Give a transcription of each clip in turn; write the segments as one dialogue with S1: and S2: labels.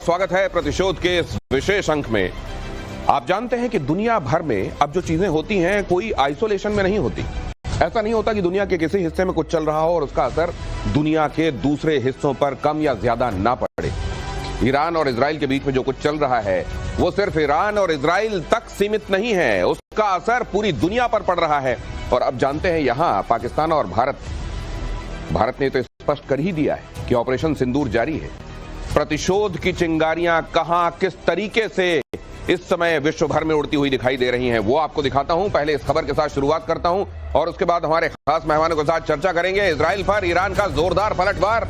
S1: स्वागत है प्रतिशोध के इस विशेष अंक में। आप जानते हैं कि दुनिया भर में अब जो चीजें होती हैं कोई आइसोलेशन में नहीं होती। ऐसा नहीं होता कि दुनिया के किसी हिस्से में कुछ चल रहा हो और उसका असर दुनिया के दूसरे हिस्सों पर कम या ज्यादा ना पड़े। ईरान और इजराइल के बीच में जो कुछ चल रहा है वो सिर्फ ईरान और इजराइल तक सीमित नहीं है, उसका असर पूरी दुनिया पर पड़ रहा है। और अब जानते हैं यहां पाकिस्तान और भारत ने तो स्पष्ट कर ही दिया है कि ऑपरेशन सिंदूर जारी है। प्रतिशोध की चिंगारियां कहां किस तरीके से इस समय विश्व भर में उड़ती हुई दिखाई दे रही हैं वो आपको दिखाता हूं। पहले इस खबर के साथ शुरुआत करता हूं और उसके बाद हमारे खास मेहमानों के साथ चर्चा करेंगे। इजराइल पर ईरान का जोरदार पलटवार।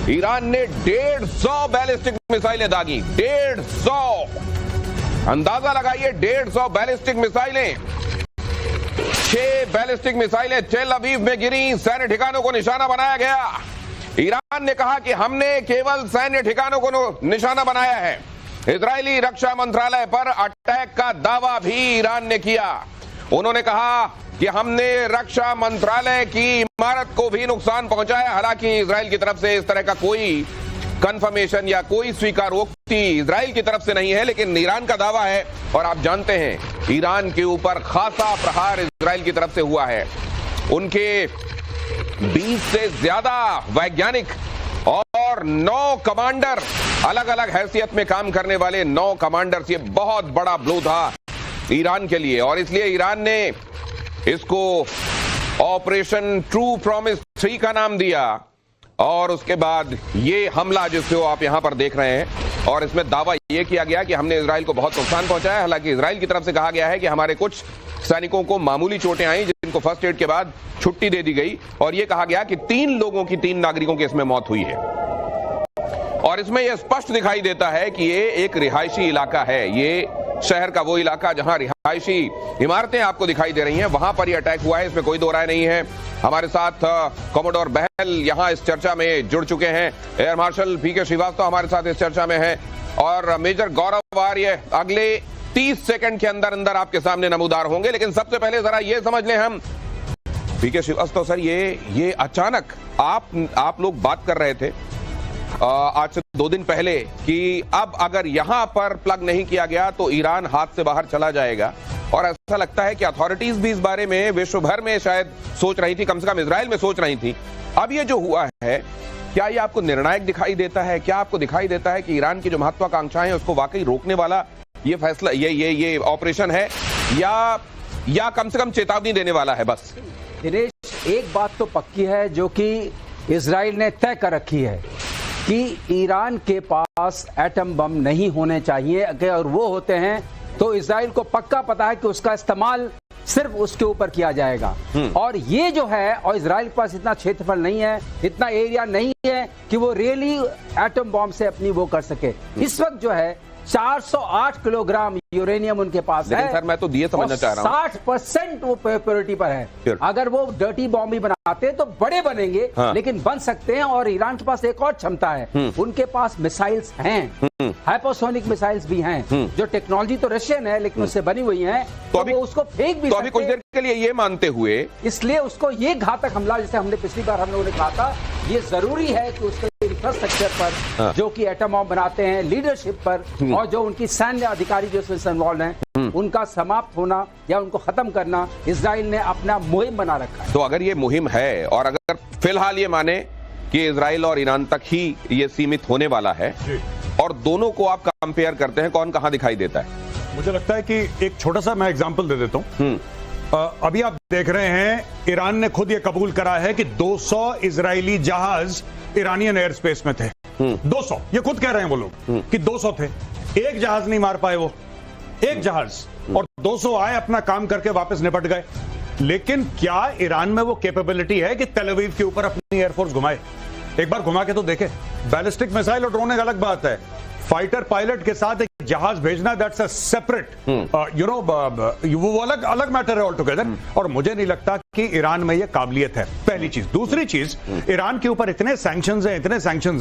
S1: ईरान ने 150 बैलिस्टिक मिसाइलें दागी। 150, अंदाजा लगाइए, 150 बैलिस्टिक मिसाइलें। 6 बैलिस्टिक मिसाइलें तेल अवीव में गिरी, सैन्य ठिकानों को निशाना बनाया गया। ईरान ने कहा कि हमने केवल सैन्य ठिकानों को निशाना बनाया है। इजरायली रक्षा मंत्रालय पर अटैक का दावा भी ईरान ने किया। उन्होंने कहा कि हमने रक्षा मंत्रालय की इमारत को भी नुकसान पहुंचाया। हालांकि इजराइल की तरफ से इस तरह का कोई कंफर्मेशन या कोई स्वीकारोक्ति इजराइल की तरफ से नहीं है, लेकिन ईरान का दावा है। और आप जानते हैं ईरान के ऊपर खासा प्रहार इजराइल की तरफ से हुआ है। उनके 20 से ज्यादा वैज्ञानिक और 9 कमांडर, अलग अलग हैसियत में काम करने वाले 9 कमांडर्स, ये बहुत बड़ा ब्लो था ईरान के लिए। और इसलिए ईरान ने इसको ऑपरेशन ट्रू प्रॉमिस 3 का नाम दिया। और उसके बाद ये हमला जिसको आप यहां पर देख रहे हैं, और इसमें दावा यह किया गया कि हमने इजराइल को बहुत नुकसान पहुंचाया। हालांकि इजराइल की तरफ से कहा गया है कि हमारे कुछ सैनिकों को मामूली चोटें आई जिनको फर्स्ट एड के बाद छुट्टी दे दी गई। और यह कहा गया कि 3 लोगों की, 3 नागरिकों की इसमें मौत हुई है। और इसमें यह स्पष्ट दिखाई देता है कि ये एक रिहायशी इलाका है। ये शहर का वो इलाका जहां रिहायशी इमारतें आपको दिखाई दे रही हैं, वहां पर यह अटैक हुआ है, इसमें कोई दो राय नहीं है। हमारे साथ कॉमोडोर बहल यहां इस चर्चा में जुड़ चुके हैं। एयर मार्शल पीके श्रीवास्तव हमारे साथ इस चर्चा में है और मेजर गौरव आर्य अगले 30 सेकंड के अंदर अंदर आपके सामने नमूदार होंगे। लेकिन सबसे पहले जरा ये समझ लें हम, पीके श्रीवास्तव सर, ये अचानक आप लोग बात कर रहे थे आज से 2 दिन पहले कि अब अगर यहां पर प्लग नहीं किया गया तो ईरान हाथ से बाहर चला जाएगा। और ऐसा लगता है कि अथॉरिटीज भी इस बारे में विश्व भर में शायद सोच रही थी, कम से कम इजराइल में सोच रही थी। अब ये जो हुआ है, क्या ये आपको निर्णायक दिखाई देता है? क्या आपको दिखाई देता है कि ईरान की जो महत्वाकांक्षाएं हैं उसको वाकई रोकने वाला ये फैसला, ये ऑपरेशन है, या कम से कम चेतावनी देने वाला है? बस
S2: दिनेश, एक बात तो पक्की है जो कि इजराइल ने तय कर रखी है कि ईरान के पास एटम बम नहीं होने चाहिए। अगर वो होते हैं तो इजराइल को पक्का पता है कि उसका इस्तेमाल सिर्फ उसके ऊपर किया जाएगा। और ये जो है, और इजराइल के पास इतना क्षेत्रफल नहीं है, इतना एरिया नहीं है कि वो रियली एटम बम से अपनी वो कर सके। इस वक्त जो है 408 किलोग्राम यूरेनियम उनके पास है।
S1: सर मैं तो दिए समझना चाह रहा हूं,
S2: 60% वो प्योरिटी पर है। अगर वो डर्टी बॉम्ब भी बनाते तो बड़े बनेंगे, हाँ। लेकिन बन सकते हैं। और ईरान के पास एक और क्षमता है, उनके पास मिसाइल्स हैं, हाइपरसोनिक मिसाइल्स भी हैं, जो टेक्नोलॉजी तो रशियन है लेकिन उससे बनी हुई है, तो अभी उसको फेंक भी
S1: तो अभी कुछ देर के लिए ये मानते हुए,
S2: इसलिए उसको ये घातक हमला, जैसे हमने पिछली बार हम लोगों ने कहा था, ये जरूरी है कि उसके इंफ्रास्ट्रक्चर पर, हाँ। जो कि एटम बम बनाते हैं, लीडरशिप पर, और जो उनकी सैन्य अधिकारी जो इसमें इन्वॉल्व हैं, उनका समाप्त होना या उनको खत्म करना इजराइल ने अपना मुहिम बना रखा है।
S1: तो अगर ये मुहिम है और अगर फिलहाल ये माने कि इजराइल और ईरान तक ही ये सीमित होने वाला है, और दोनों को आप कंपेयर करते हैं, कौन कहां दिखाई देता है?
S3: मुझे लगता है कि एक छोटा सा मैं एग्जांपल दे देता हूं। अभी आप देख रहे हैं ईरान ने खुद ये कबूल करा है कि 200 इजरायली जहाज ईरानियन एयर स्पेस में थे। 200, ये खुद कह रहे हैं वो लोग कि 200 थे। एक जहाज नहीं मार पाए वो, एक जहाज, और 200 आए, अपना काम करके वापस निपट गए। लेकिन क्या ईरान में वो कैपेबिलिटी है कि तेल अवीव के ऊपर अपनी एयरफोर्स घुमाए? एक बार घुमा के तो देखे। बैलिस्टिक मिसाइल और ड्रोन एक अलग बात है, फाइटर पायलट के साथ एक जहाज भेजना, दैट्स अ सेपरेट, वो अलग मैटर है ऑल टुगेदर। और मुझे नहीं लगता कि ईरान में ये काबिलियत है, पहली चीज। दूसरी चीज, ईरान के ऊपर इतने सैंक्शंस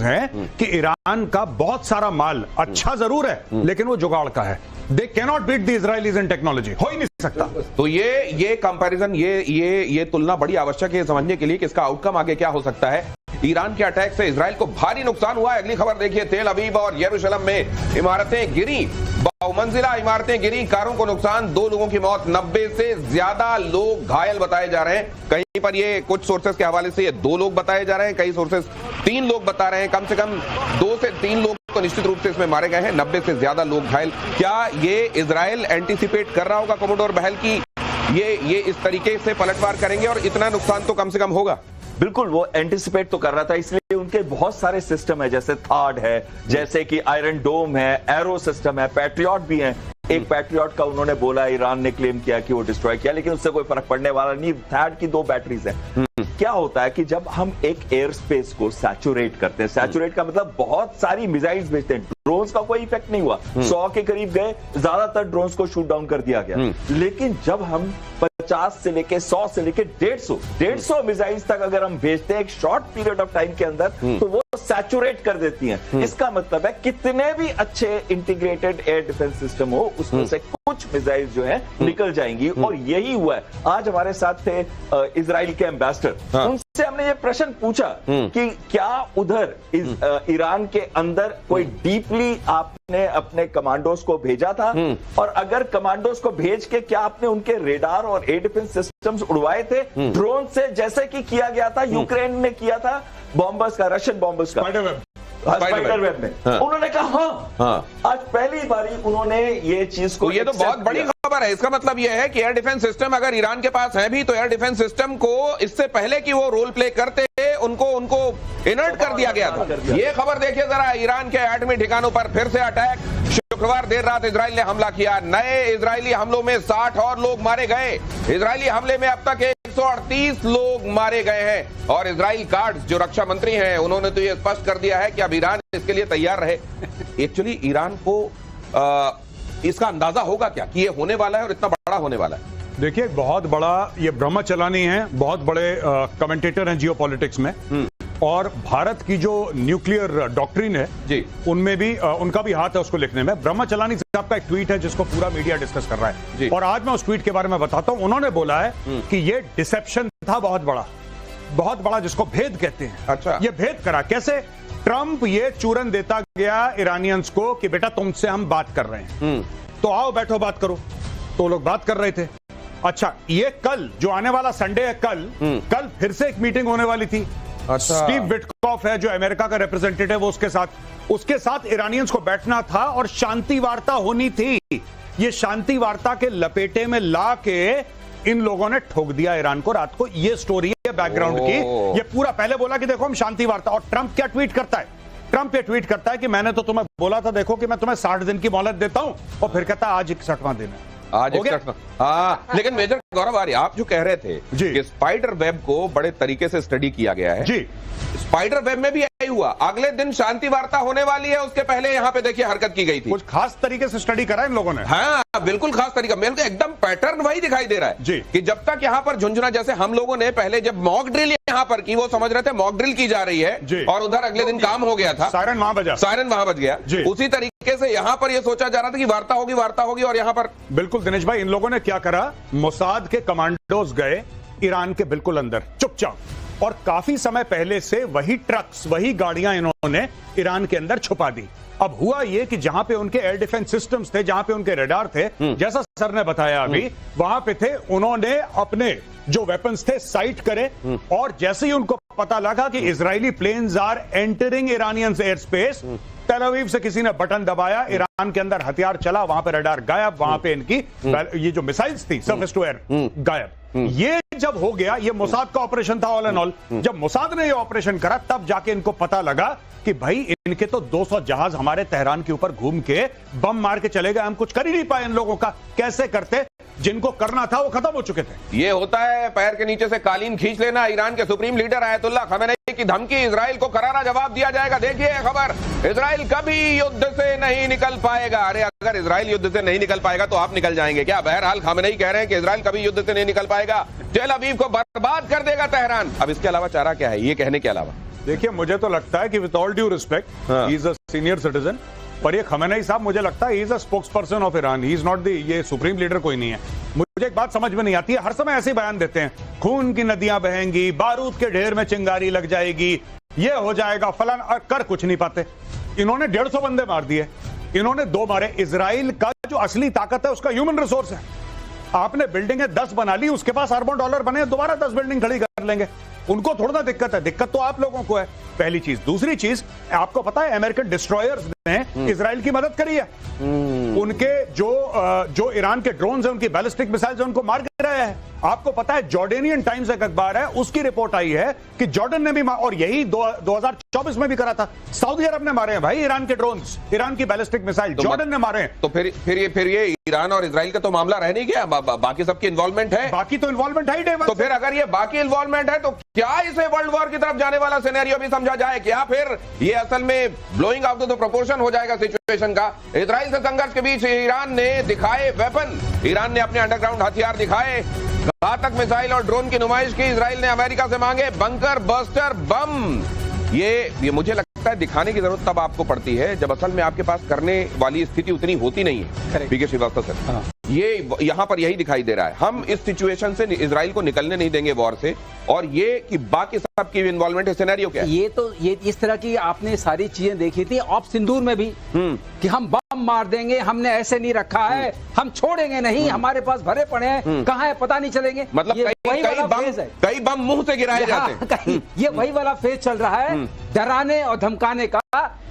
S3: हैं कि ईरान का बहुत सारा माल अच्छा जरूर है, लेकिन वो जुगाड़ का है। They cannot beat the Israelis in technology, हो ही नहीं सकता।
S1: तो ये कंपैरिजन, ये तुलना बड़ी आवश्यक है समझने के लिए कि इसका आउटकम आगे क्या हो सकता है। ईरान के अटैक से इजराइल को भारी नुकसान हुआ है। अगली खबर देखिए, तेल अवीव और यरूशलेम में इमारतें गिरी, बहुमंजिला इमारतें गिरी, कारों को नुकसान, 2 लोगों की मौत, 90 से ज्यादा लोग घायल बताए जा रहे हैं। कहीं पर ये कुछ सोर्सेस के हवाले से ये 2 लोग बताए जा रहे हैं, कई सोर्सेस 3 लोग बता रहे हैं। कम से कम 2 से 3 लोग तो निश्चित रूप से इसमें मारे गए हैं, 90 से ज्यादा लोग घायल। क्या ये इजराइल एंटीसिपेट कर रहा होगा कमोडोर बहल की ये इस तरीके से पलटवार करेंगे और इतना नुकसान तो कम से कम होगा?
S4: बिल्कुल, वो एंटिसिपेट तो कर रहा था, इसलिए उनके बहुत सारे सिस्टम है, जैसे थार्ड है, जैसे कि आयरन डोम है, एरो सिस्टम है, पैट्रियट भी है। एक पैट्रियट का उन्होंने बोला, ईरान ने क्लेम किया कि वो डिस्ट्रॉय किया, लेकिन उससे कोई फर्क पड़ने वाला नहीं। थैड की 2 बैटरीज है। क्या होता है कि जब हम एक एयर स्पेस को सैचुरेट करते हैं, सैचुरेट का मतलब बहुत सारी मिसाइल्स भेजते हैं, ड्रोन्स का कोई इफेक्ट नहीं हुआ, 100 के करीब गए, ज्यादातर ड्रोन्स को शूट डाउन कर दिया गया। लेकिन जब हम 50 से लेके 100 से लेके 150 मिसाइल्स तक अगर हम भेजते हैं एक शॉर्ट पीरियड ऑफ टाइम के अंदर, तो वो सैचुरेट कर देती हैं। इसका मतलब है कितने भी अच्छे इंटीग्रेटेड एयर डिफेंस सिस्टम हो, उसमें से कुछ मिसाइल जो है निकल जाएंगी। और यही हुआ है। आज हमारे साथ थे इजराइल के एम्बेसडर, उनसे हमने ये प्रश्न पूछा कि क्या उधर ईरान के अंदर कोई डीपली आपने अपने कमांडोज को भेजा था, और अगर कमांडोज को भेज के क्या आपने उनके रेडार और एयर डिफेंस सिस्टम्स उड़वाए थे ड्रोन से, जैसे कि किया गया था यूक्रेन में किया था बॉम्बर्स का, रशियन बॉम्बर्स का, स्पाइडर वेब में? उन्होंने कहा हाँ। आज पहली बारी उन्होंने ये चीज को,
S1: ये तो बहुत बड़ी खबर है। इसका मतलब यह है कि एयर डिफेंस सिस्टम अगर ईरान के पास है भी, तो एयर डिफेंस सिस्टम को इससे पहले कि वो रोल प्ले करते उनको इनर्ट कर दिया गया था। ये खबर देखिए जरा, ईरान के एटमी ठिकानों पर फिर से अटैक। शुक्रवार देर रात इजराइल ने हमला किया। नए इजरायली हमलों में 60 और लोग मारे गए। इजरायली हमले में अब तक 138 लोग मारे गए हैं। और इजराइल गार्ड्स जो रक्षा मंत्री हैं, उन्होंने तो ये स्पष्ट कर दिया है कि अब ईरान इसके लिए तैयार रहे। एक्चुअली ईरान को इसका अंदाजा होगा क्या कि ये होने वाला है और इतना बड़ा होने वाला है?
S3: देखिए, बहुत बड़ा ये ब्रह्मचलानी है, बहुत बड़े कमेंटेटर हैं जियोपॉलिटिक्स में, और भारत की जो न्यूक्लियर डॉक्ट्रिन है जी, उनमें भी उनका भी हाथ है उसको लिखने में। ब्रह्मचलानी साहब का एक ट्वीट है जिसको पूरा मीडिया डिस्कस कर रहा है, और आज मैं उस ट्वीट के बारे में बताता हूं। उन्होंने बोला है कि ये डिसेप्शन था बहुत बड़ा, जिसको भेद कहते हैं। अच्छा, ये भेद करा कैसे? ट्रंप ये चूरन देता गया ईरानियंस को कि बेटा तुमसे हम बात कर रहे हैं, तो आओ बैठो बात करो। तो लोग बात कर रहे थे। अच्छा, ये कल जो आने वाला संडे है, कल फिर से एक मीटिंग होने वाली थी। अच्छा। स्टीव विटकॉफ है जो अमेरिका का रिप्रेजेंटेटिव, वो उसके साथ ईरानियंस को बैठना था और शांति वार्ता होनी थी। ये शांति वार्ता के लपेटे में ला के इन लोगों ने ठोक दिया ईरान को रात को। ये स्टोरी है बैकग्राउंड की। ये पूरा पहले बोला कि देखो हम शांति वार्ता, और ट्रंप क्या ट्वीट करता है? ट्रंप ये ट्वीट करता है कि मैंने तो तुम्हें बोला था, देखो कि मैं तुम्हें 60 दिन की मोहलत देता हूं, और फिर कहता है आज 61वां दिन है।
S1: आज 61वां। हाँ, लेकिन मेजर गौरव आर्य, आप जो कह रहे थे कि स्पाइडर वेब को बड़े तरीके से स्टडी किया गया है जी, स्पाइडर वेब में भी यही हुआ। अगले दिन शांति वार्ता होने वाली है, उसके पहले यहाँ पे देखिए हरकत की गई थी। कुछ
S3: खास तरीके से स्टडी करा इन लोगों ने।
S1: हाँ, बिल्कुल खास तरीका। मेरे को एकदम पैटर्न वही दिखाई दे रहा है जी, कि जब तक यहाँ पर झुंझुना, जैसे हम लोगों ने पहले जब मॉक ड्रिल यहाँ पर की, वो समझ रहे थे मॉक ड्रिल की जा रही है, और उधर अगले दिन काम हो गया था, सायरन वहां बज गया। उसी तरीके से यहाँ पर यह सोचा जा रहा था कि वार्ता होगी, और यहाँ पर
S3: बिल्कुल दिनेश भाई, इन लोगों ने क्या करा, मोसाद के कमांडोज गए ईरान के बिल्कुल अंदर चुपचाप, और काफी समय पहले से वही ट्रक्स, वही गाड़ियां इन्होंने ईरान के अंदर छुपा दी। अब हुआ ये कि जहां पे उनके एयर डिफेंस सिस्टम्स थे, जहां पे उनके रडार थे, जैसा सर ने बताया अभी, वहां पे थे, उन्होंने अपने जो वेपन्स थे साइट करे, और जैसे ही उनको पता लगा कि Israeli planes are entering Iranians air space, Tel Aviv से किसी ने बटन दबाया, ईरान के अंदर हथियार चला, वहां पे रडार गायब, वहां पे इनकी ये जो मिसाइल्स थी सरफेस टू एयर गायब। ये जब हो गया, ये मोसाद का ऑपरेशन था ऑल एंड ऑल। जब मोसाद ने ये ऑपरेशन करा, तब जाके इनको पता लगा कि भाई इनके तो 200 जहाज हमारे तेहरान के ऊपर घूम के बम मार के चले गए, हम कुछ कर ही नहीं पाए इन लोगों का। कैसे करते? जिनको करना था वो खत्म हो चुके थे।
S1: ये होता है पैर के नीचे से कालीन खींच लेना। ईरान के सुप्रीम लीडर आयतुल्लाह खमेनेई की धमकी, इजराइल को करारा जवाब दिया जाएगा। देखिए खबर, इजराइल कभी युद्ध से नहीं निकल पाएगा। अरे अगर इजराइल युद्ध से नहीं निकल पाएगा तो आप निकल जाएंगे क्या? बहरहाल खमेनेई कह रहे हैं कि इजराइल कभी युद्ध से नहीं निकल पाएगा, तेल अवीव को बर्बाद कर देगा तेहरान। अब इसके अलावा चारा क्या है ये कहने के अलावा?
S3: देखिए, मुझे तो लगता है कि with all due respect, he is a senior citizen, पर ये खमेनेई साहब मुझे लगता है he is a spokes person of Iran, he is not the, ये सुप्रीम लीडर कोई नहीं है। मुझे एक बात समझ में नहीं आती है, हर समय ऐसे बयान देते हैं, खून की नदियां बहेंगी, बारूद के ढेर में चिंगारी लग जाएगी, ये हो जाएगा फलान, और कर कुछ नहीं पाते। इन्होंने 150 बंदे मार दिए, इन्होंने 2 मारे। इजराइल का जो असली ताकत है उसका ह्यूमन रिसोर्स है। आपने बिल्डिंगें 10 बना ली, उसके पास अरबों डॉलर बने, दोबारा 10 बिल्डिंग खड़ी कर लेंगे। उनको थोड़ा ना दिक्कत है, दिक्कत तो आप लोगों को है, पहली चीज। दूसरी चीज, आपको पता है अमेरिकन डिस्ट्रॉयर्स ने इजराइल की मदद करी है। उनके जो ईरान के ड्रोन्स हैं, उनकी बैलिस्टिक मिसाइल्स उनको मार गिराया है। आपको पता है जॉर्डेनियन टाइम्स एक अखबार है, उसकी रिपोर्ट आई है कि जॉर्डन ने भी और यही 2024 में भी करा था। सऊदी अरब ने मारे हैं भाई ईरान के ड्रोन्स, ईरान की बैलिस्टिक मिसाइल जॉर्डन ने मारे हैं।
S1: तो फिर ये ईरान और इजराइल का तो मामला रह नहीं गया, बाकी सबकी इन्वॉल्वमेंट है।
S3: बाकी तो इन्वॉल्वमेंट है ही।
S1: तो फिर अगर ये बाकी इन्वॉल्वमेंट है तो क्या इसे वर्ल्ड वॉर की तरफ जाने वाला सिनेरियो भी समझा जाए क्या? फिर ये असल में ब्लोइंग आउट द प्रोपोर्शन हो जाएगा सिचुएशन का। इजराइल से संघर्ष के बीच ईरान ने दिखाए वेपन, ईरान ने अपने अंडरग्राउंड हथियार दिखाए, घातक मिसाइल और ड्रोन की नुमाइश की। इजराइल ने अमेरिका से मांगे बंकर बस्टर बम। ये मुझे लगता है दिखाने की जरूरत तब आपको पड़ती है जब असल में आपके पास करने वाली स्थिति उतनी होती नहीं है। पीके श्रीवास्तव सर, ये यहां पर यही दिखाई दे रहा है। हम इस सिचुएशन से इजराइल को निकलने नहीं देंगे वॉर से, और ये कि बाकी सब की इन्वॉल्वमेंट है, सिनेरियो क्या है?
S2: ये इस तरह की आपने सारी चीजें देखी थी ऑप सिंदूर में भी, कि हम बम मार देंगे, हमने ऐसे नहीं रखा है, हम छोड़ेंगे नहीं, हमारे पास भरे पड़े हैं, कहां है पता नहीं चलेंगे।
S1: मतलब कई बम मुंह से गिराए जाते हैं।
S2: ये वही वाला फेज चल रहा है, डराने और धमकाने का।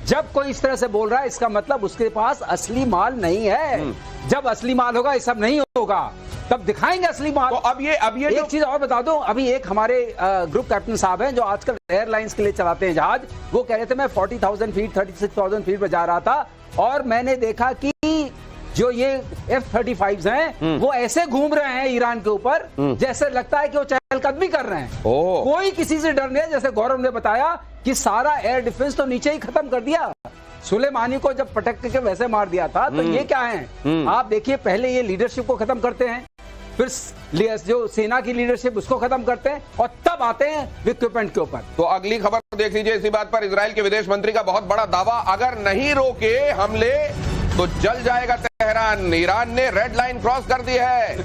S2: जब कोई इस तरह से बोल रहा है, इसका मतलब उसके पास असली माल नहीं है। जब असली माल होगा ये सब नहीं होगा, तब दिखाएंगे असली माल।
S1: तो अब ये
S2: एक चीज और बता दो, अभी एक हमारे ग्रुप कैप्टन साहब हैं जो आजकल एयरलाइंस के लिए चलाते हैं जहाज, वो कह रहे थे मैं 40,000 फीट 36,000 फीट पर जा रहा था और मैंने देखा कि जो ये F-35 हैं वो ऐसे घूम रहे हैं ईरान के ऊपर जैसे लगता है कि वो चहलकदमी कर रहे हैं। कोई किसी से डर नहीं है। जैसे गौरव ने बताया कि सारा एयर डिफेंस तो नीचे ही खत्म कर दिया, सुलेमानी को जब पटक के वैसे मार दिया था। तो ये क्या है, आप देखिए, पहले ये लीडरशिप को खत्म करते हैं, फिर जो सेना की लीडरशिप उसको खत्म करते हैं, और तब आते हैं इक्विपमेंट के ऊपर।
S1: तो अगली खबर देख लीजिए इसी बात पर। इजराइल के विदेश मंत्री का बहुत बड़ा दावा, अगर नहीं रोके हमले तो जल जाएगा तेहरान। ईरान ने रेड लाइन क्रॉस कर दी है,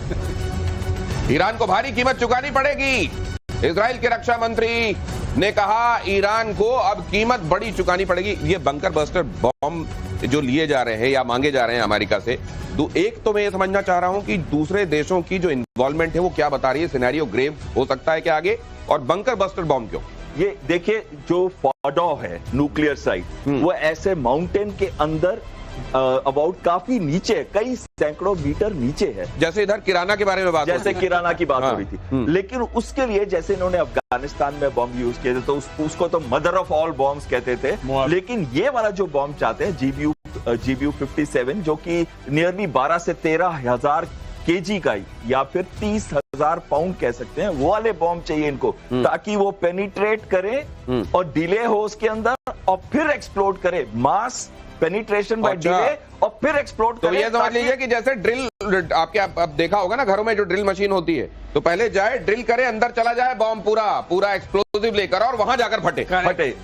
S1: ईरान को भारी कीमत चुकानी पड़ेगी। इजराइल के रक्षा मंत्री ने कहा ईरान को अब कीमत बड़ी चुकानी पड़ेगी। ये बंकर बस्टर बॉम्ब जो लिए जा रहे हैं या मांगे जा रहे हैं अमेरिका से, एक तो मैं ये समझना चाह रहा हूं कि दूसरे देशों की जो इन्वॉल्वमेंट है वो क्या बता रही है, सिनेरियो ग्रेव हो सकता है क्या आगे, और बंकर बस्टर बॉम्ब क्यों?
S4: ये देखिए, जो फॉडो है न्यूक्लियर साइट, वो ऐसे माउंटेन के अंदर अबाउट काफी नीचे, कई सैकड़ों मीटर नीचे है।
S1: जैसे इधर किराना के बारे में बात,
S4: जैसे किराना की बात हो रही थी। लेकिन उसके लिए जैसे इन्होंने अफगानिस्तान में बॉम्ब यूज किए थे तो उसको तो मदर ऑफ ऑल बॉम्ब्स कहते थे। लेकिन ये वाला जो बॉम्ब चाहते हैं GBU 57, जो कि नियरली 12 से 13 हजार केजी का या फिर 30,000 पाउंड कह सकते हैं, वो वाले बॉम्ब चाहिए इनको, ताकि वो पेनिट्रेट करे और डिले हो उसके अंदर और फिर एक्सप्लोड करे। मास पेनिट्रेशन बाय डिले और फिर एक्सप्लोड करे।
S1: तो ये समझ लीजिए कि जैसे ड्रिल, आपके अब देखा होगा ना घरों में जो ड्रिल मशीन होती है, तो पहले जाए ड्रिल करे, अंदर चला जाए बॉम्ब पूरा एक्सप्लोसिव लेकर, और वहां जाकर फटे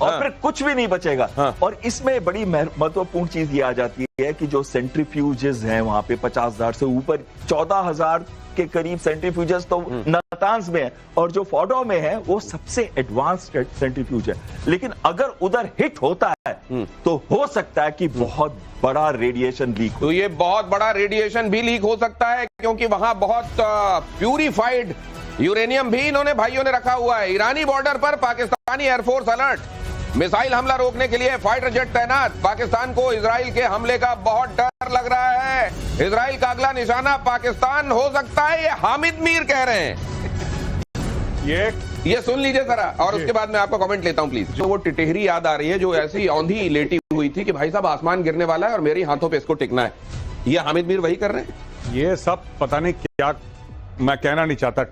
S4: और फिर कुछ भी नहीं बचेगा। और इसमें बड़ी महत्वपूर्ण चीज ये आ जाती है कि जो सेंट्रीफ्यूजेस हैं वहां पे 50,000 से ऊपर, 14,000 के करीब सेंट्रीफ्यूजेस तो नातांज में है, और जो फॉडो में है वो सबसे एडवांस्ड सेंट्रीफ्यूज है। लेकिन अगर उधर हिट होता है तो हो सकता है कि बहुत बड़ा रेडिएशन लीक हो।
S1: तो ये बहुत बड़ा रेडिएशन भी लीक हो सकता है, क्योंकि वहां बहुत प्यूरिफाइड यूरेनियम भी इन्होंने भाइयों ने रखा हुआ है। ईरानी बॉर्डर पर पाकिस्तानी एयरफोर्स अलर्ट, मिसाइल हमला रोकने के लिए फाइटर जेट तैनात। पाकिस्तान को इजराइल के हमले का बहुत डर लग रहा है। इजराइल का अगला निशाना पाकिस्तान हो सकता है, ये हामिद मीर कह रहे हैं। ये सुन लीजिए जरा, और उसके बाद मैं आपका कमेंट लेता हूं प्लीज। जो वो टिटेहरी याद आ रही है जो ऐसी औंधी लेटी हुई थी कि भाई साहब आसमान गिरने वाला है और मेरे हाथों पे इसको टिकना है, ये हामिद मीर वही कर रहे हैं।
S3: ये सब पता नहीं क्या, मैं कहना नहीं चाहता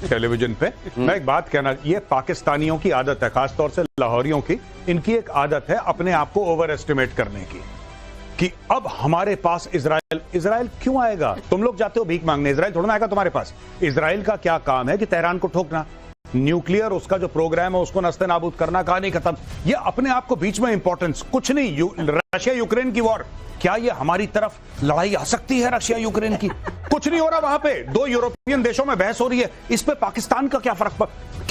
S3: टेलीविजन पे। मैं एक बात कहना, ये पाकिस्तानियों की आदत है, खासतौर से लाहौरियों की, इनकी एक आदत है अपने आप को ओवर एस्टिमेट करने की, कि अब हमारे पास इजराइल क्यों आएगा? तुम लोग जाते हो भीख मांगने, इजराइल थोड़ा ना आएगा तुम्हारे पास। इजराइल का क्या काम है कि तेहरान को ठोकना, न्यूक्लियर उसका जो प्रोग्राम है उसको नस्ते नाबूद करना, कहानी खत्म। ये अपने आप को बीच में इंपॉर्टेंस कुछ नहीं। रशिया यूक्रेन की वॉर, क्या ये हमारी तरफ लड़ाई आ सकती है रशिया यूक्रेन की? कुछ नहीं हो रहा वहां पे, 2 यूरोपियन देशों में बहस हो रही है, इस पे पाकिस्तान का क्या फर्क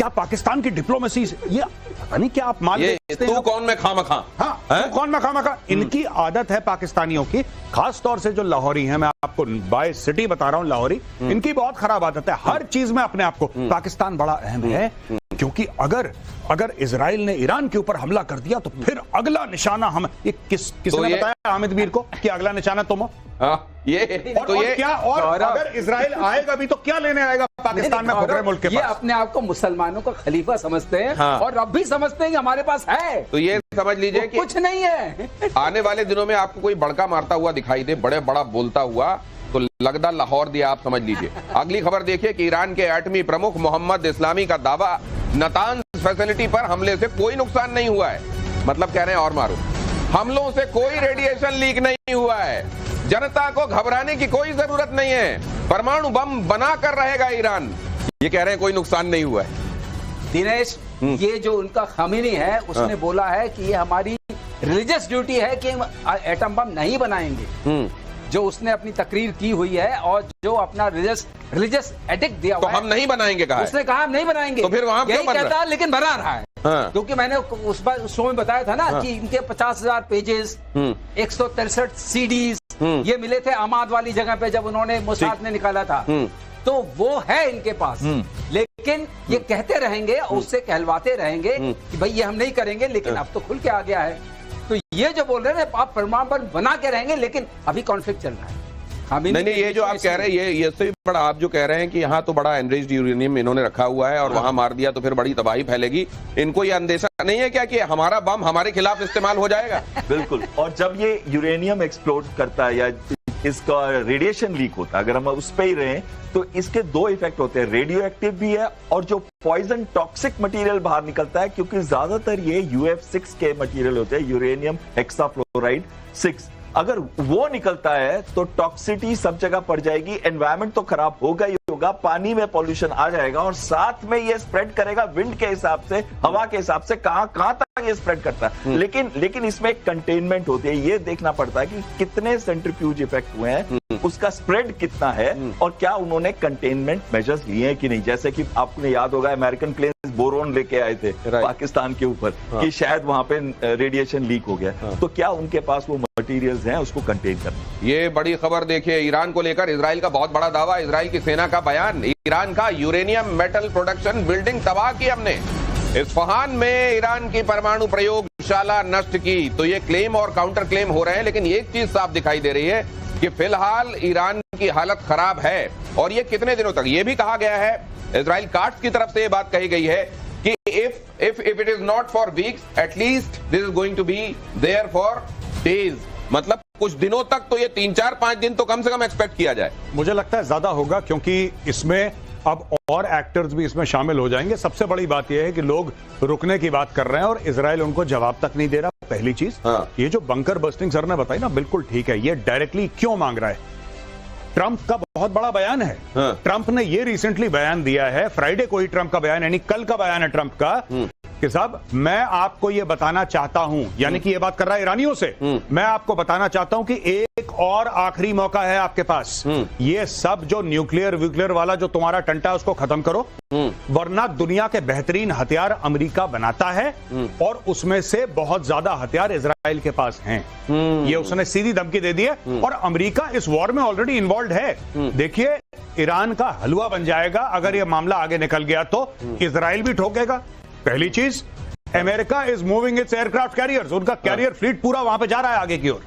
S3: क्या पाकिस्तान की डिप्लोमेसी ये पता नहीं क्या आप मान
S1: ये
S3: लेते
S1: तू
S3: हैं।
S1: कौन में खामखा।
S3: हाँ, तो कौन मखा इनकी आदत है पाकिस्तानियों की, खास तौर से जो लाहौरी हैं, मैं आपको बाय सिटी बता रहा हूं, लाहौरी इनकी बहुत खराब आदत है हर चीज में अपने आप को पाकिस्तान बड़ा अहम है, क्योंकि अगर इजराइल ने ईरान के ऊपर हमला कर दिया तो फिर अगला निशाना हम, ये किसने बताया हामिद मीर को कि अगला निशाना तुम हो?
S1: ये
S3: और,
S1: तो
S3: और
S1: ये
S3: क्या और अगर इजराइल आएगा भी तो क्या लेने आएगा पाकिस्तान में खुदरे मुल्क के
S2: ये
S3: पास?
S2: अपने आप को मुसलमानों का खलीफा समझते हैं
S1: हाँ।
S2: और अब भी समझते हैं कि हमारे पास है,
S1: तो ये समझ लीजिए कि
S2: कुछ नहीं है।
S1: आने वाले दिनों में आपको कोई बड़का मारता हुआ दिखाई दे, बड़ा बोलता हुआ, तो लगदा लाहौर दिया, आप समझ लीजिए। अगली खबर देखिए कि ईरान के एटमी प्रमुख मोहम्मद इस्लामी का दावा, नातांज फैसिलिटी पर हमले से कोई नुकसान नहीं हुआ है। मतलब कह रहे हैं और मारो, हमलों से कोई रेडिएशन लीक नहीं हुआ है, जनता को घबराने की कोई जरूरत नहीं है, परमाणु बम बना कर रहेगा ईरान, ये कह रहे हैं कोई नुकसान नहीं हुआ है।
S2: दिनेश, ये जो उनका खामिनी है उसने बोला है कि ये हमारी रिलीजियस ड्यूटी है कि हम एटम बम नहीं बनाएंगे, जो उसने अपनी तकरीर की हुई है और जो अपना रिलीजियस एडिक्ट दिया
S1: तो
S2: हुआ
S1: हम नहीं बनाएंगे कहा है।
S2: उसने कहा हम नहीं बनाएंगे,
S1: तो फिर वहां क्यों
S2: यही
S1: बन रहा है?
S2: कहता है, लेकिन बना रहा है।
S1: हाँ।
S2: क्योंकि मैंने उस शो में बताया था ना कि इनके 50,000 पेजेस, 163 सीडीज ये मिले थे अमाद वाली जगह पे जब उन्होंने मोसाद ने निकाला था, तो वो है इनके पास। लेकिन ये कहते रहेंगे और उससे कहलवाते रहेंगे कि भाई ये हम नहीं करेंगे, लेकिन अब तो खुल के आ गया है। तो ये जो बोल रहे हैं आप परमाणु बम बना के रहेंगे, लेकिन अभी कॉन्फ्लिक्ट चल रहा है।
S1: नहीं, ये जो आप कह रहे हैं, ये से भी बड़ा आप जो कह रहे हैं कि यहाँ तो बड़ा एनरिच्ड यूरेनियम इन्होंने रखा हुआ है और वहां मार दिया तो फिर बड़ी तबाही फैलेगी, इनको ये अंदेशा नहीं है क्या कि हमारा बम हमारे खिलाफ इस्तेमाल हो जाएगा?
S4: बिल्कुल। और जब ये यूरेनियम एक्सप्लोड करता है या इसका रेडिएशन लीक होता है, अगर हम उस पे ही रहे तो इसके दो इफेक्ट होते हैं, रेडियो एक्टिव भी है और जो पॉइजन टॉक्सिक मटेरियल बाहर निकलता है, क्योंकि ज्यादातर ये UF6 के मटेरियल होते हैं, यूरेनियम हेक्साफ्लोराइड 6। अगर वो निकलता है तो टॉक्सिटी सब जगह पड़ जाएगी, एनवायरमेंट तो खराब होगा ही होगा, पानी में पॉल्यूशन आ जाएगा और साथ में ये स्प्रेड करेगा विंड के हिसाब से, हवा के हिसाब से, कहां तक ये स्प्रेड करता है। लेकिन इसमें एक कंटेनमेंट होती है, ये देखना पड़ता है कि कितने सेंट्रीफ्यूज इफेक्ट हुए हैं, उसका स्प्रेड कितना है और क्या उन्होंने कंटेनमेंट मेजर्स लिए हैं कि नहीं। जैसे कि आपने याद होगा अमेरिकन प्लेन्स बोरोन लेके आए थे पाकिस्तान के ऊपर कि शायद वहां पे रेडिएशन लीक हो गया, तो क्या उनके पास वो मटेरियल्स हैं उसको कंटेन करना।
S1: ये बड़ी खबर देखिए, ईरान को लेकर इजराइल का बहुत बड़ा दावा, इजराइल की सेना का बयान, ईरान का यूरेनियम मेटल प्रोडक्शन बिल्डिंग तबाह की हमने, इस्फहान में ईरान की परमाणु प्रयोगशाला नष्ट की। तो ये क्लेम और काउंटर क्लेम हो रहे हैं, लेकिन एक चीज साफ दिखाई दे रही है कि फिलहाल ईरान की हालत खराब है। और ये कितने दिनों तक, ये भी कहा गया है, इजराइल काट्स की तरफ से ये बात कही गई है कि if it is not for weeks, at least this is going to be there for days। मतलब कुछ दिनों तक तो ये 3, 4, 5 दिन तो कम से कम एक्सपेक्ट किया जाए।
S3: मुझे लगता है ज्यादा होगा, क्योंकि इसमें अब और एक्टर्स भी इसमें शामिल हो जाएंगे। सबसे बड़ी बात यह है कि लोग रुकने की बात कर रहे हैं और इजराइल उनको जवाब तक नहीं दे रहा। पहली चीज, ये जो बंकर बस्टिंग सर ने बताई ना, बिल्कुल ठीक है। ये डायरेक्टली क्यों मांग रहा है? ट्रंप का बहुत बड़ा बयान है। ट्रंप ने ये रिसेंटली बयान दिया है, फ्राइडे को ही ट्रंप का बयान, यानी कल का बयान है ट्रंप का, कि साहब मैं आपको ये बताना चाहता हूं, यानी कि ये बात कर रहा है ईरानियों से, मैं आपको बताना चाहता हूं कि एक और आखिरी मौका है आपके पास। ये सब जो न्यूक्लियर वाला जो तुम्हारा टंटा है उसको खत्म करो, वरना दुनिया के बेहतरीन हथियार अमेरिका बनाता है और उसमें से बहुत ज्यादा हथियार इजराइल के पास हैं। ये उसने सीधी धमकी दे दी है और अमेरिका इस वॉर में ऑलरेडी इन्वॉल्व है। देखिए, ईरान का हलवा बन जाएगा अगर ये मामला आगे निकल गया तो। इजराइल भी ठोकेगा। पहली चीज, America is moving it's aircraft carriers, उनका कैरियर फ्लीट पूरा वहां पे जा रहा है आगे की ओर।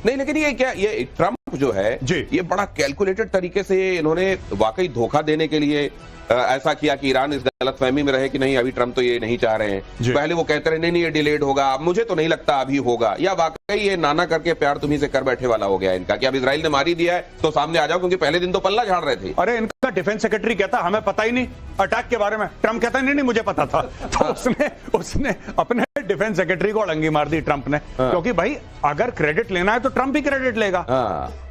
S1: नहीं, लेकिन ये क्या, ये ट्रंप जो है ये बड़ा कैलकुलेटेड तरीके से इन्होंने वाकई धोखा देने के लिए ऐसा किया कि ईरान इस गलतफहमी में रहे कि नहीं अभी ट्रंप तो ये नहीं चाह रहे हैं। पहले वो कहते रहे नहीं ये डिलेड होगा, अब मुझे तो नहीं लगता अभी होगा, या वाकई ये नाना करके प्यार तुम्ही से कर बैठे वाला हो गया इनका कि अब इजराइल ने मारी दिया है तो सामने आ जाओ, क्योंकि पहले दिन तो पल्ला झाड़ रहे थे।
S3: अरे इनका डिफेंस सेक्रेटरी कहता हमें पता ही नहीं अटैक के बारे में, ट्रंप कहता नहीं मुझे पता था। तो उसने अपने डिफेंस सेक्रेटरी को अड़ंगी मार दी ट्रंप ने, क्योंकि भाई अगर क्रेडिट लेना है तो ट्रंप ही क्रेडिट लेगा।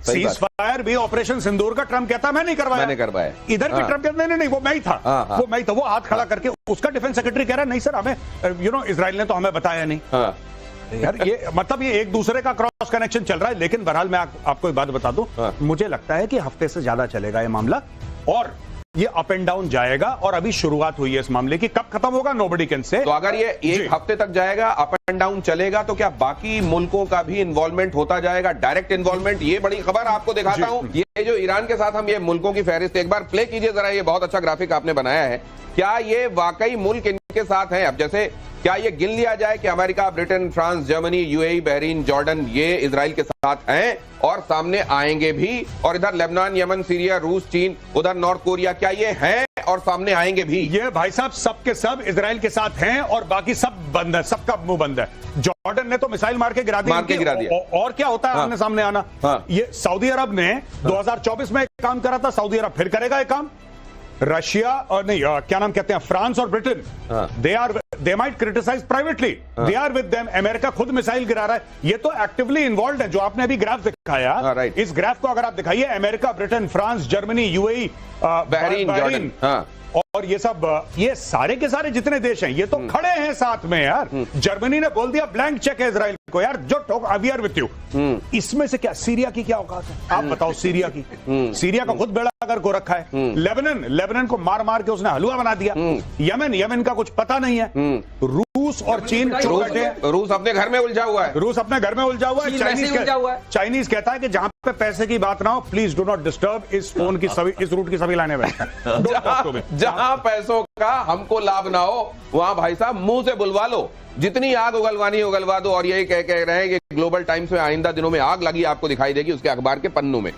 S3: सीज फायर भी ऑपरेशन सिंदूर का ट्रंप कहता मैं नहीं करवाया, इधर भी ट्रंप कहता नहीं वो मैं ही था, वो हाथ खड़ा करके उसका डिफेंस सेक्रेटरी कह रहा है नहीं सर हमें इजराइल ने तो हमें बताया नहीं। यार ये मतलब ये एक दूसरे का क्रॉस कनेक्शन चल रहा है। लेकिन बहरहाल मैं आपको एक बात बता दूं, मुझे लगता है कि हफ्ते से ज्यादा चलेगा ये मामला। और ये अप एंड डाउन जाएगा और अभी शुरुआत हुई है इस मामले की, कब खत्म होगा नोबडी कैन से।
S1: तो अगर ये एक हफ्ते तक जाएगा, अप एंड डाउन चलेगा, तो क्या बाकी मुल्कों का भी इन्वॉल्वमेंट होता जाएगा, डायरेक्ट इन्वॉल्वमेंट? ये बड़ी खबर आपको दिखाता हूं। ये जो ईरान के साथ हम ये मुल्कों की फहरिस्त एक बार प्ले कीजिए जरा, ये बहुत अच्छा ग्राफिक आपने बनाया है। क्या ये वाकई मुल्क इनके साथ हैं? अब जैसे क्या ये गिन लिया जाए कि America, Britain, France, Germany, UAE, Bahrain, Jordan ये इजराइल के साथ हैं और सामने आएंगे भी, और इधर लेबनान, यमन, सीरिया, रूस, चीन, उधर नॉर्थ कोरिया, क्या ये हैं और सामने आएंगे भी?
S3: ये भाई साहब सबके सब इजराइल के साथ हैं और बाकी सब बंद है, सबका मुंह बंद है। जॉर्डन ने तो मिसाइल मार के गिरा दिया। और क्या होता है आमने सामने आना? ये सऊदी अरब ने 2024 में एक काम करा था, सऊदी अरब फिर करेगा एक काम। रशिया और नहीं क्या नाम कहते हैं, फ्रांस और Britain, they might criticise privately, they are with them. America खुद मिसाइल गिरा रहा है, ये तो एक्टिवली इन्वॉल्व है। जो आपने अभी ग्राफ दिखाया, इस ग्राफ को अगर आप दिखाइए, America, Britain, France, Germany, UAE,
S1: Bahrain,
S3: और ये सब, ये सारे के सारे जितने देश हैं ये तो खड़े हैं साथ में यार। जर्मनी ने बोल दिया ब्लैंक चेक है इजराइल को यार, जो ठोक वी आर विथ यू। इसमें से क्या सीरिया की क्या औकात है? आप बताओ सीरिया की। सीरिया का खुद बेड़ा अगर को रखा है। लेबनान को मार मार के उसने हलवा बना दिया। यमन का कुछ पता नहीं है। रूस और चीन
S1: रूस अपने घर में उलझा हुआ है।
S3: रूस अपने घर में उलझा हुआ है। चाइनीज कहता है कि जहां पे पैसे की बात ना हो, प्लीज डू नॉट डिस्टर्ब इस फोन की सभी, इस रूट की सभी लाइनें में।
S1: जहां पैसों का हमको लाभ ना हो, वहां भाई साहब मुंह से बुलवा लो, जितनी आग उगलवानी उगलवा दो। और यही कह रहे हैं कि ग्लोबल टाइम्स में आइंदा दिनों में आग लगी आपको दिखाई देगी उसके अखबार के पन्नों में।